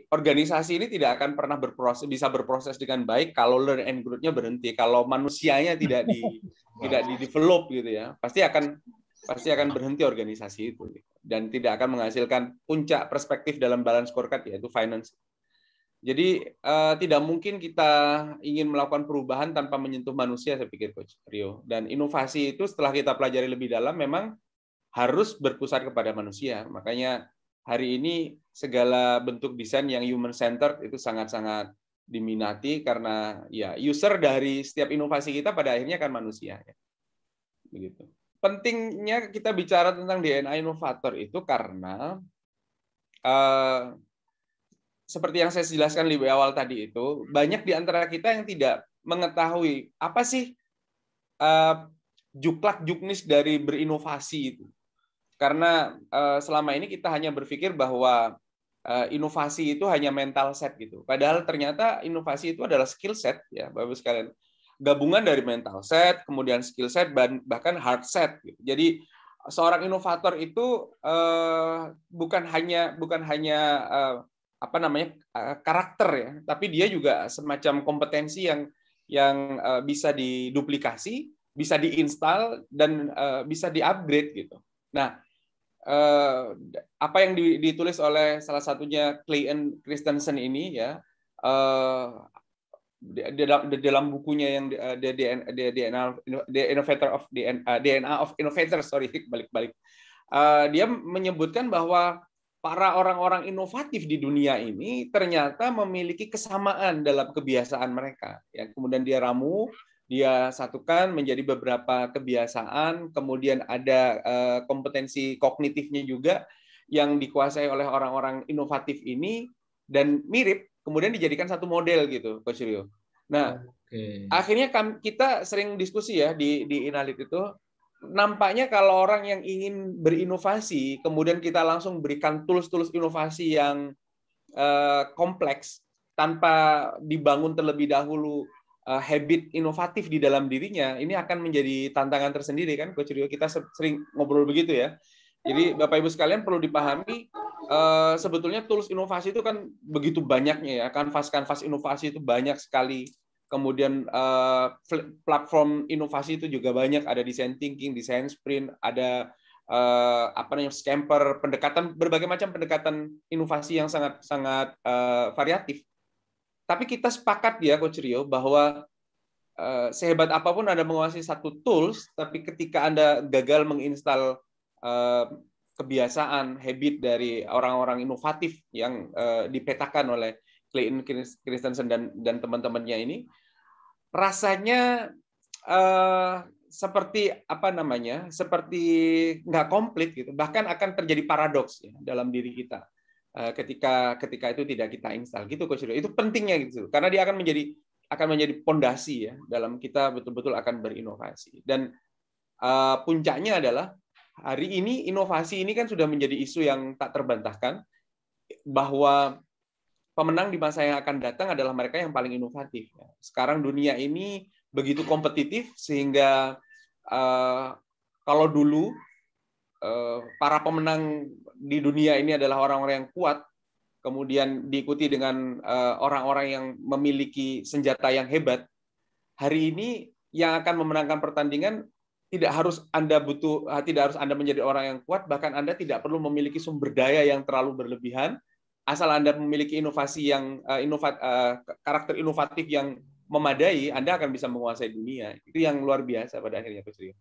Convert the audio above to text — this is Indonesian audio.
organisasi ini tidak akan pernah bisa berproses dengan baik kalau learn and growth-nya berhenti, kalau manusianya tidak di develop gitu ya. Pasti akan berhenti organisasi itu dan tidak akan menghasilkan puncak perspektif dalam balance scorecard, yaitu finance. Jadi tidak mungkin kita ingin melakukan perubahan tanpa menyentuh manusia, saya pikir Coach Rio. Dan inovasi itu setelah kita pelajari lebih dalam memang harus berpusat kepada manusia. Makanya hari ini segala bentuk desain yang human centered itu sangat-sangat diminati karena ya user dari setiap inovasi kita pada akhirnya kan manusia. Begitu. Pentingnya kita bicara tentang DNA inovator itu karena seperti yang saya jelaskan lebih awal tadi itu, banyak di antara kita yang tidak mengetahui apa sih juklak-juknis dari berinovasi itu. Karena selama ini kita hanya berpikir bahwa inovasi itu hanya mental set gitu. Padahal ternyata inovasi itu adalah skill set ya, Bapak sekalian. Gabungan dari mental set, kemudian skill set, bahkan hard set gitu. Jadi seorang inovator itu bukan hanya karakter ya, tapi dia juga semacam kompetensi yang bisa diduplikasi, bisa diinstal dan bisa diupgrade gitu. Nah, apa yang ditulis oleh salah satunya Clayton Christensen ini ya, dalam bukunya yang DNA of Innovators, balik-balik. Dia menyebutkan bahwa para orang-orang inovatif di dunia ini ternyata memiliki kesamaan dalam kebiasaan mereka. Ya, kemudian dia ramu, dia satukan menjadi beberapa kebiasaan, kemudian ada kompetensi kognitifnya juga yang dikuasai oleh orang-orang inovatif ini dan mirip, kemudian dijadikan satu model gitu, Coach Rio. Nah, akhirnya kita sering diskusi ya di Inalit itu, nampaknya kalau orang yang ingin berinovasi, kemudian kita langsung berikan tools-tools inovasi yang kompleks tanpa dibangun terlebih dahulu habit inovatif di dalam dirinya, ini akan menjadi tantangan tersendiri kan, Coach Rio. Kita sering ngobrol begitu ya. Jadi Bapak Ibu sekalian perlu dipahami sebetulnya tools inovasi itu kan begitu banyaknya ya, kanvas inovasi itu banyak sekali. Kemudian platform inovasi itu juga banyak, ada design thinking, design sprint, ada scamper, berbagai macam pendekatan inovasi yang sangat variatif. Tapi kita sepakat ya, Coach Rio, bahwa sehebat apapun Anda menguasai satu tools, tapi ketika Anda gagal menginstal kebiasaan, habit dari orang-orang inovatif yang dipetakan oleh Clayton Christensen dan teman-temannya ini, rasanya seperti seperti nggak komplit gitu. Bahkan akan terjadi paradoks ya, dalam diri kita. Ketika itu tidak kita install gitu, Coach Rio. Itu pentingnya gitu karena dia akan menjadi pondasi ya dalam kita betul-betul akan berinovasi. Dan puncaknya adalah hari ini inovasi ini kan sudah menjadi isu yang tak terbantahkan bahwa pemenang di masa yang akan datang adalah mereka yang paling inovatif. Sekarang dunia ini begitu kompetitif sehingga kalau dulu para pemenang di dunia ini adalah orang-orang yang kuat, kemudian diikuti dengan orang-orang yang memiliki senjata yang hebat. Hari ini yang akan memenangkan pertandingan tidak harus Anda menjadi orang yang kuat, bahkan Anda tidak perlu memiliki sumber daya yang terlalu berlebihan, asal Anda memiliki inovasi yang karakter inovatif yang memadai, Anda akan bisa menguasai dunia. Itu yang luar biasa pada akhirnya, Coach Rio.